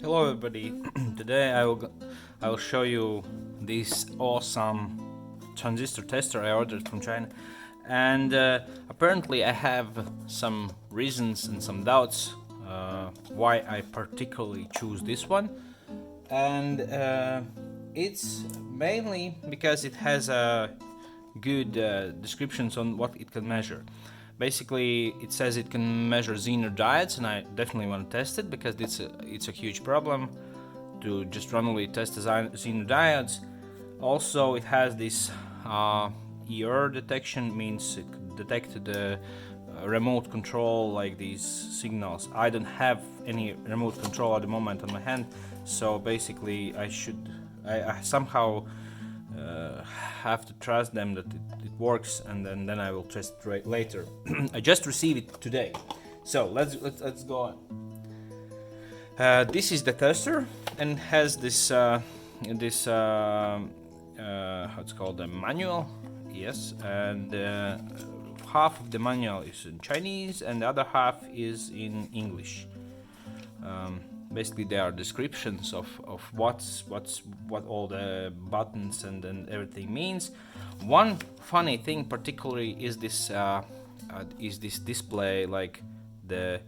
Hello everybody. Today I will show you this awesome transistor tester I ordered from China, and apparently I have some reasons and some doubts why I particularly choose this one, and it's mainly because it has good descriptions on what it can measure. Basically, it says it can measure Zener diodes, and I definitely want to test it because it's a huge problem to just randomly test the Zener diodes. Also, it has this ER detection, means it could detect the remote control, like these signals. I don't have any remote control at the moment on my hand, so basically I somehow have to trust them that it works, and then I will test it later. I just received it today, so let's go on. This is the tester and has this how it's called, a manual. Yes, and half of the manual is in Chinese and the other half is in English. Basically, there are descriptions of what all the buttons and everything means. One funny thing particularly is this display, like the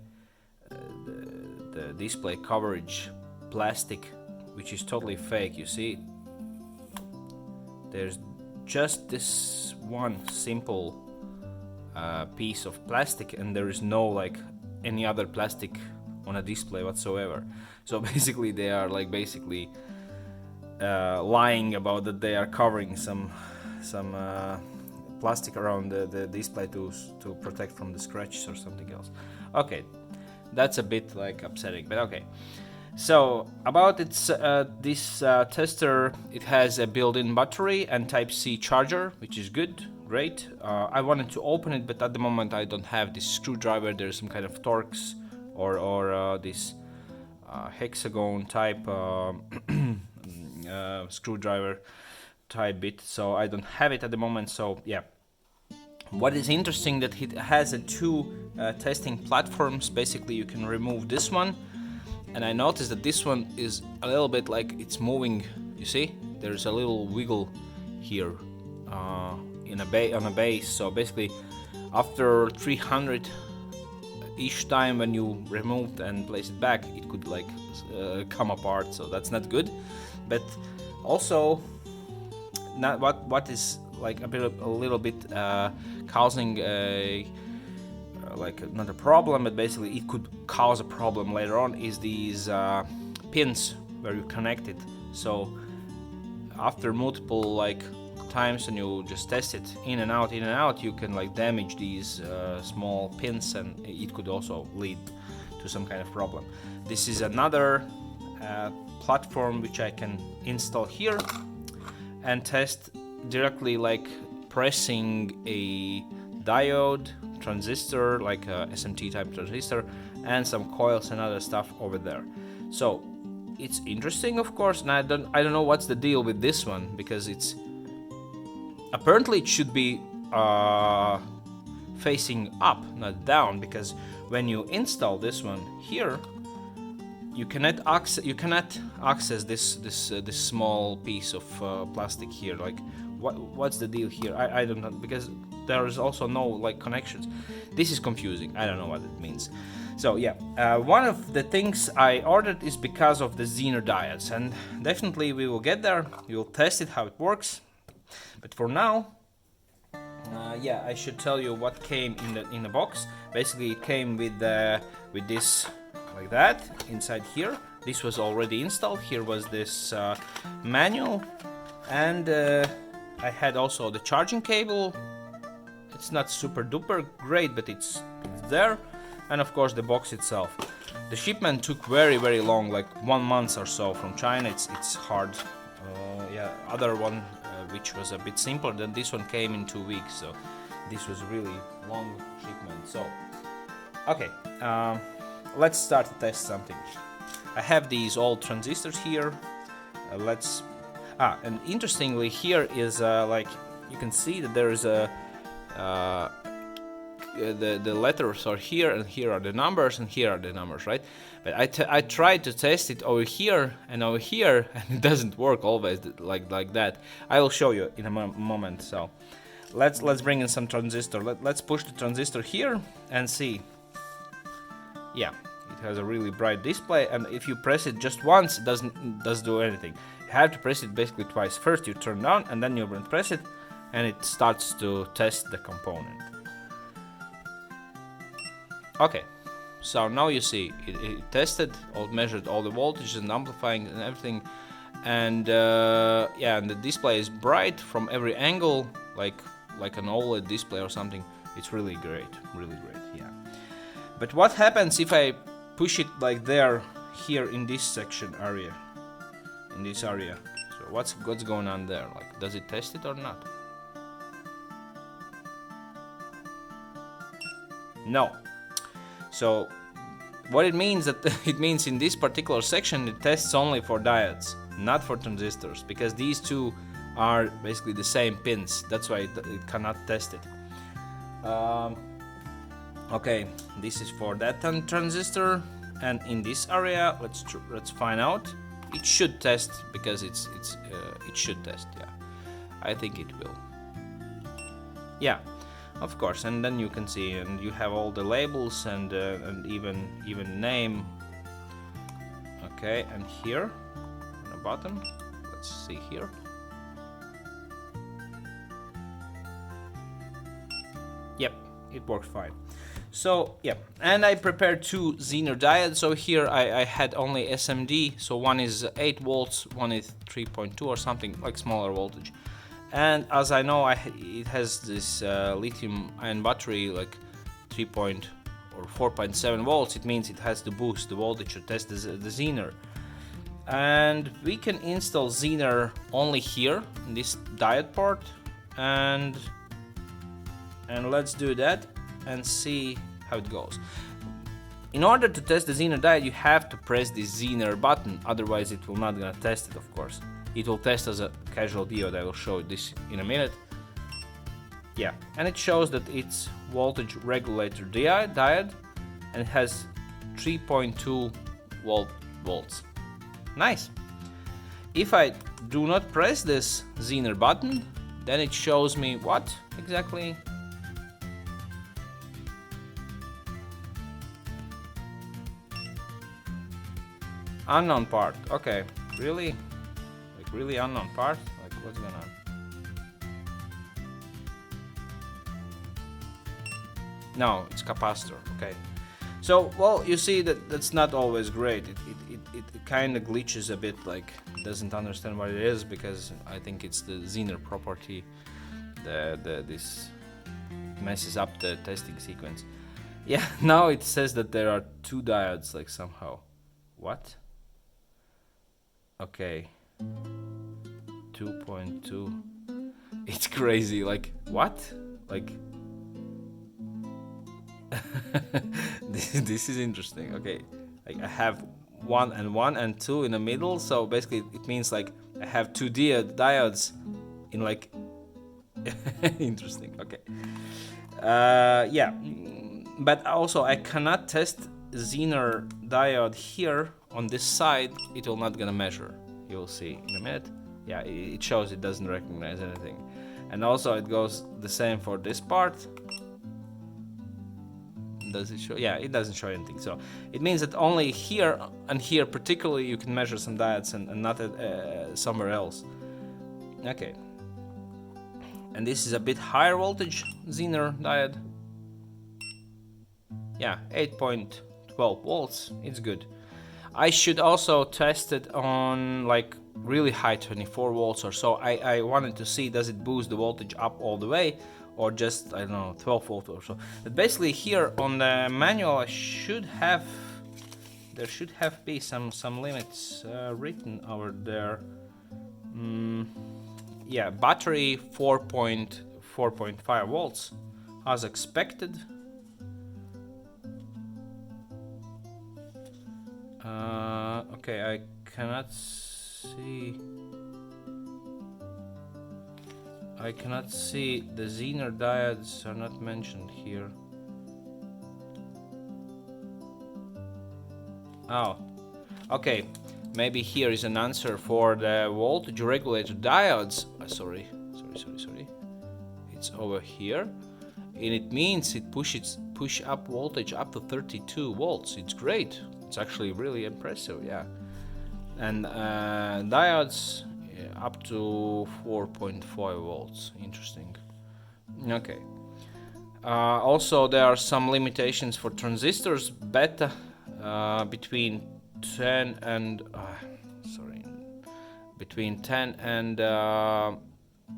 display coverage plastic, which is totally fake. You see, there's just this one simple piece of plastic, and there is no like any other plastic on a display whatsoever. So basically they are like lying about that they are covering some plastic around the display to protect from the scratches or something else. Okay, that's a bit like upsetting, but okay. So about its this tester, it has a built-in battery and Type-C charger, which is good, great. I wanted to open it, but at the moment I don't have this screwdriver. There's some kind of Torx or this hexagon type screwdriver type bit, so I don't have it at the moment. So yeah, what is interesting that it has two testing platforms. Basically, you can remove this one, and I noticed that this one is a little bit like it's moving. You see, there's a little wiggle here on a base. So basically, after 300 each time when you remove and place it back, it could like come apart, so that's not good. But also, not what is like a little bit causing like not a problem, but basically it could cause a problem later on, is these pins where you connect it. So after multiple like times and you just test it in and out, you can like damage these small pins, and it could also lead to some kind of problem. This is another platform which I can install here and test directly, like pressing a diode transistor, like a SMT type transistor, and some coils and other stuff over there. So it's interesting, of course, and I don't know what's the deal with this one, because it's apparently it should be facing up, not down, because when you install this one here, you cannot access this small piece of plastic here. Like what's the deal here? I don't know, because there is also no like connections. This is confusing. I don't know what it means. So yeah, one of the things I ordered is because of the Zener diodes, and definitely we will get there. We will test it, how it works. But for now, yeah, I should tell you what came in the box. Basically, it came with this like that inside here. This was already installed. Here was this manual, and I had also the charging cable. It's not super duper great, but it's there, and of course the box itself. The shipment took very long, like 1 month or so from China. It's hard. Yeah, other one which was a bit simpler than this one came in 2 weeks, so this was really long shipment. So okay, let's start to test something. I have these old transistors here. And interestingly, here is like you can see that there is a the letters are here, and here are the numbers, and here are the numbers, right? But I tried to test it over here, and it doesn't work always like that. I will show you in a moment. So let's bring in some transistor. Let's push the transistor here and see. Yeah, it has a really bright display, and if you press it just once, it doesn't do anything. You have to press it basically twice. First you turn down, and then you press it, and it starts to test the component. Okay, so now you see it tested, measured all the voltages and amplifying and everything, and yeah, and the display is bright from every angle, like an OLED display or something. It's really great, yeah. But what happens if I push it like there, here in this section area, in this area? So what's going on there? Like, does it test it or not? No. So what it means that it means in this particular section it tests only for diodes, not for transistors, because these two are basically the same pins. That's why it cannot test it. Okay, this is for that transistor, and in this area, let's find out. It should test, because it should test. Yeah, I think it will. Yeah, of course. And then you can see, and you have all the labels and even name. Okay, and here on the bottom, let's see here. Yep, it works fine. So yeah, and I prepared two Zener diodes. So here I had only SMD, so one is 8 volts, one is 3.2 or something, like smaller voltage. And as I know, it has this lithium-ion battery, like 4.7 volts. It means it has to boost the voltage to test the Zener. And we can install Zener only here in this diode port, and let's do that and see how it goes. In order to test the Zener diode, you have to press the Zener button, otherwise it will not gonna test it, of course. It will test as a casual diode. I will show this in a minute. Yeah, and it shows that it's voltage regulator diode, and it has 3.2 volts. Nice. If I do not press this Zener button, then it shows me what exactly? Unknown part. Okay, really? Like really unknown part? Like what's going on? No, it's capacitor. Okay. So, well, you see that's not always great. It kind of glitches a bit, like doesn't understand what it is, because I think it's the Zener property. This messes up the testing sequence. Yeah, now it says that there are two diodes, like somehow. What? Okay. 2.2. It's crazy. Like what? Like this is interesting. Okay, like I have 1 and 2 in the middle, so basically it means like I have two diodes in like interesting. Okay. Yeah, but also I cannot test Zener diode here on this side. It will not gonna measure. You will see in a minute. Yeah, it shows it doesn't recognize anything, and also it goes the same for this part. Does it show? Yeah, it doesn't show anything. So it means that only here and here particularly you can measure some diodes, and not somewhere else. Okay. And this is a bit higher voltage Zener diode. Yeah, 8.12 volts. It's good. I should also test it on like really high 24 volts or so. I wanted to see, does it boost the voltage up all the way, or just, I don't know, 12 volt or so. But basically here on the manual there should have be some limits written over there. Yeah, battery 4.5 volts as expected. Okay, I cannot see the Zener diodes are not mentioned here. Oh, okay. Maybe here is an answer for the voltage regulator diodes. Sorry. It's over here, and it means it push up voltage up to 32 volts. It's great. It's actually really impressive, yeah. And diodes up to 4.5 volts. Interesting. Okay. Also, there are some limitations for transistors. Beta between 10 and between 10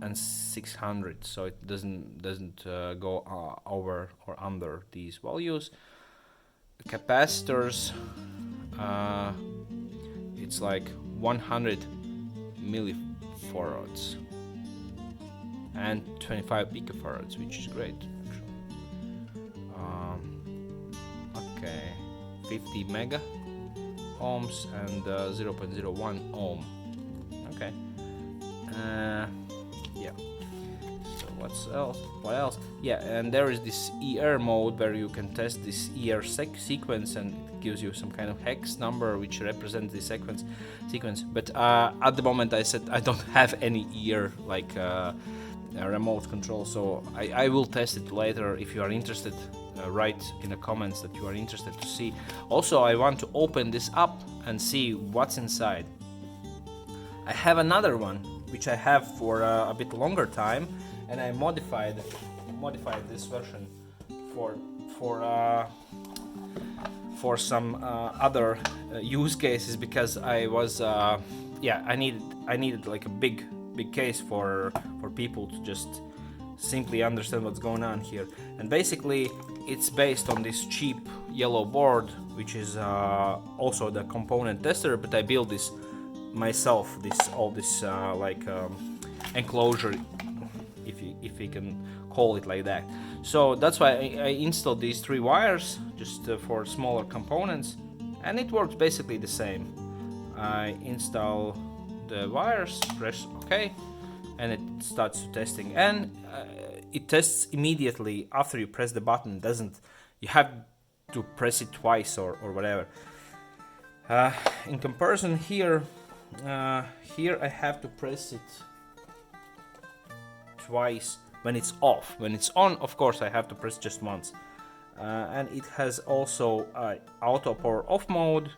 and 600, so it doesn't go over or under these values. Capacitors, it's like 100 millifarads and 25 picofarads, which is great actually. Okay, 50 mega ohms and 0.01 ohm. Okay. Yeah. So what else? Yeah, and there is this ER mode where you can test this ER sequence, and it gives you some kind of hex number which represents the sequence. But at the moment I said I don't have any ER like remote control, so I will test it later. If you are interested, write in the comments that you are interested to see. Also, I want to open this up and see what's inside. I have another one which I have for a bit longer time, and I modified this version for some other use cases, because I was I needed like a big case for people to just simply understand what's going on here. And basically it's based on this cheap yellow board, which is also the component tester, but I built this myself, all this enclosure, if you can call it like that. So that's why I installed these 3 wires just for smaller components, and it works basically the same. I install the wires, press OK, and it starts testing, and it tests immediately after you press the button. You have to press it twice or whatever. In comparison, here I have to press it twice when it's off. When it's on, of course, I have to press just once. And it has also auto power off mode.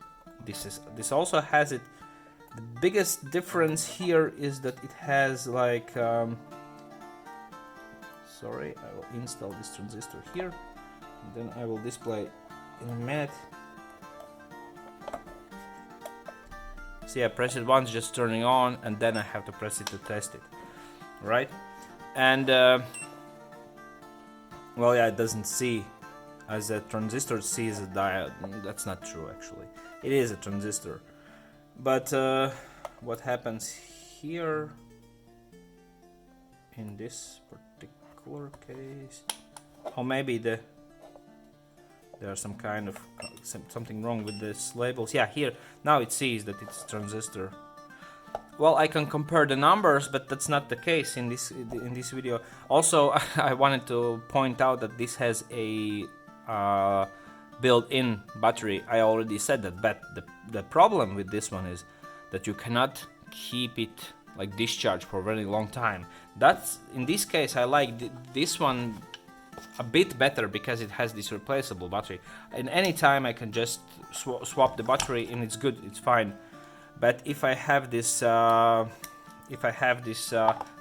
This also has it. The biggest difference here is that it has like sorry, I will install this transistor here, and then I will display in a minute. See, I press it once, just turning on, and then I have to press it to test it, right? And well, yeah, it doesn't see as a transistor sees a diode. That's not true, actually. It is a transistor. But what happens here in this particular case? Or maybe there's some kind of something wrong with this labels. Yeah, here now it sees that it's a transistor. Well, I can compare the numbers, but that's not the case in this video. Also, I wanted to point out that this has a built-in battery. I already said that, but the problem with this one is that you cannot keep it like discharged for a very long time. That's in this case I like this one a bit better because it has this replaceable battery. And any time I can just swap the battery and it's good, it's fine. But if I have this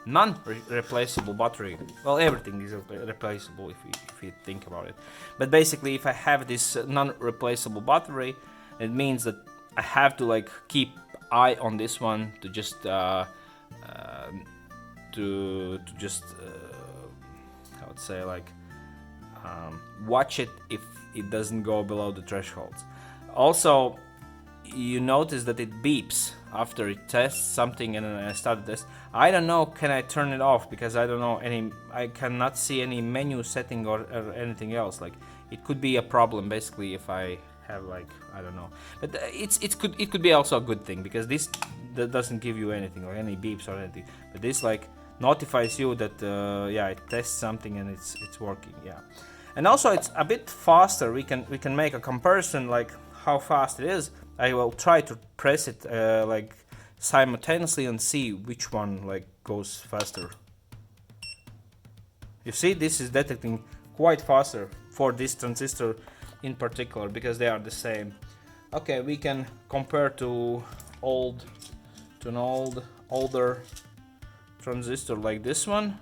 non-replaceable battery, well, everything is replaceable if you think about it. But basically, if I have this non-replaceable battery, it means that I have to like keep eye on this one to just I would say like watch it if it doesn't go below the thresholds. Also, you notice that it beeps after it tests something, and then I start the test. I don't know, can I turn it off, because I don't know I cannot see any menu setting or anything else. Like, it could be a problem basically if I have like, I don't know. But it could be also a good thing, because that doesn't give you anything, like any beeps or anything. But this like notifies you that yeah, it tests something and it's working. Yeah. And also it's a bit faster. We can make a comparison like how fast it is, I will try to press it like simultaneously and see which one like goes faster. You see, this is detecting quite faster for this transistor in particular because they are the same. Okay, we can compare to an older transistor like this one.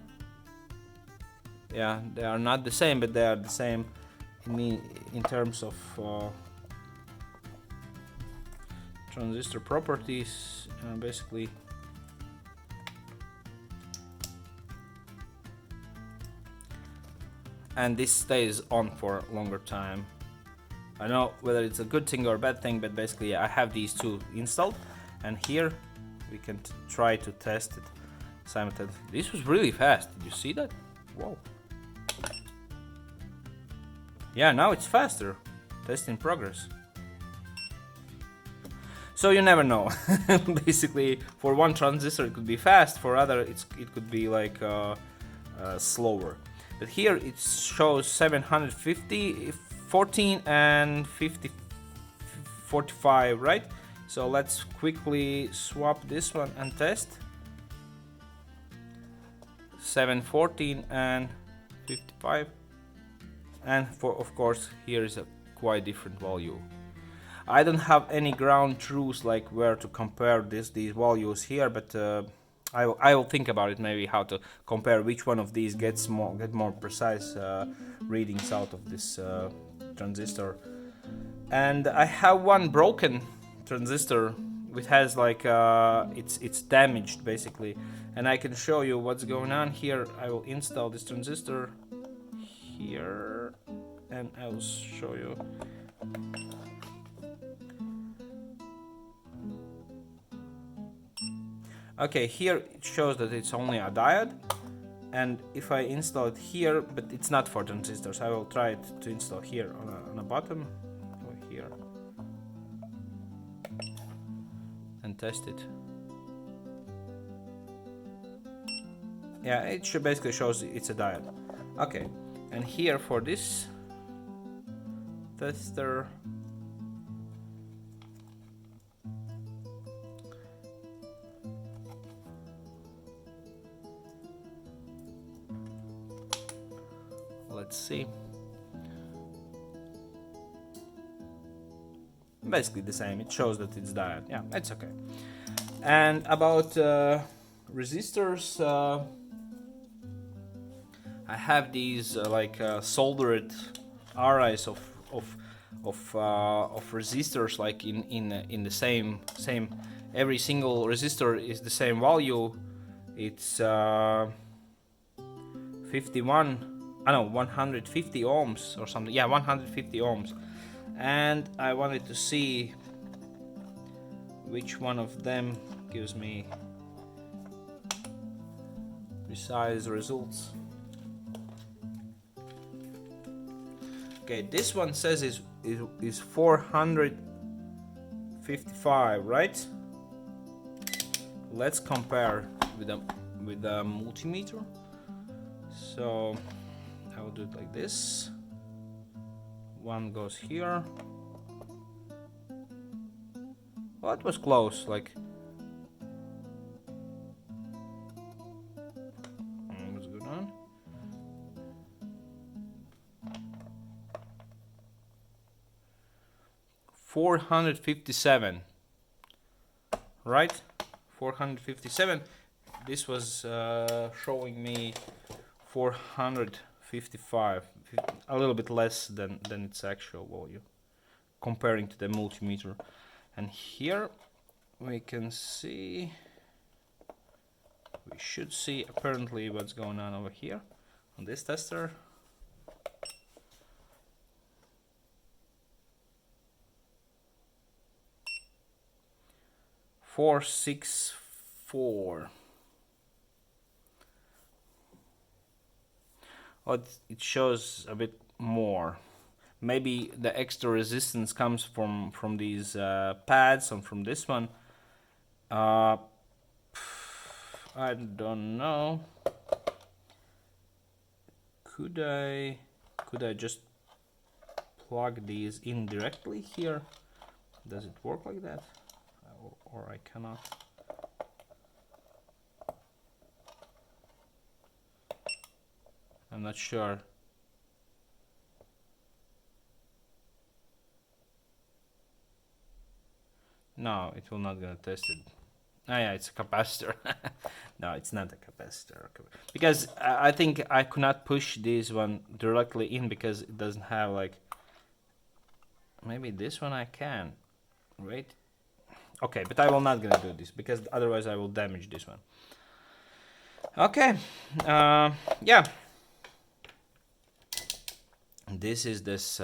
Yeah, they are not the same, but they are the same in terms of transistor properties, basically. And this stays on for a longer time. I don't know whether it's a good thing or a bad thing, but basically I have these two installed, and here we can try to test it simultaneously. This was really fast. Did you see that? Whoa. Yeah, now it's faster. Test in progress. So you never know. Basically, for one transistor it could be fast, for other it could be like slower. But here it shows 750, 14 and 50, 45, right? So let's quickly swap this one and test. 714 and 55. And of course here is a quite different value. I don't have any ground truths like where to compare these values here, but I will think about it, maybe how to compare which one of these get more precise readings out of this transistor. And I have one broken transistor which has like it's damaged basically, and I can show you what's going on here. I will install this transistor here and I will show you. Okay, here it shows that it's only a diode, and if I install it here, but it's not for transistors, I will try it to install here on the bottom, over here, and test it. Yeah, it should basically shows it's a diode. Okay, and here for this tester, let's see. Basically the same. It shows that it's diode. Yeah, it's okay. And about resistors, I have these soldered arrays of resistors, like in the same. Every single resistor is the same value. It's 150 ohms or something. Yeah, 150 ohms. And I wanted to see which one of them gives me precise results. Okay, this one says is 455, right? Let's compare with a multimeter. So I will do it like this. One goes here. Well, it was close, like. What's going on? $457, right? 457. This was showing me 455, a little bit less than its actual value, comparing to the multimeter. And here we can see, we should see apparently what's going on over here on this tester. $464. Oh, it shows a bit more. Maybe the extra resistance comes from these pads and from this one. I don't know. Could I just plug these in directly here? Does it work like that? Or I cannot? I'm not sure. No, it will not gonna test it. Ah, yeah, it's a capacitor. No, it's not a capacitor. Because I think I could not push this one directly in because it doesn't have like... Maybe this one I can. Wait. Okay, but I will not gonna do this because otherwise I will damage this one. Okay. Yeah. This is this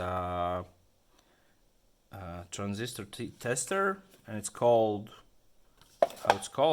transistor tester, and it's called... How it's called?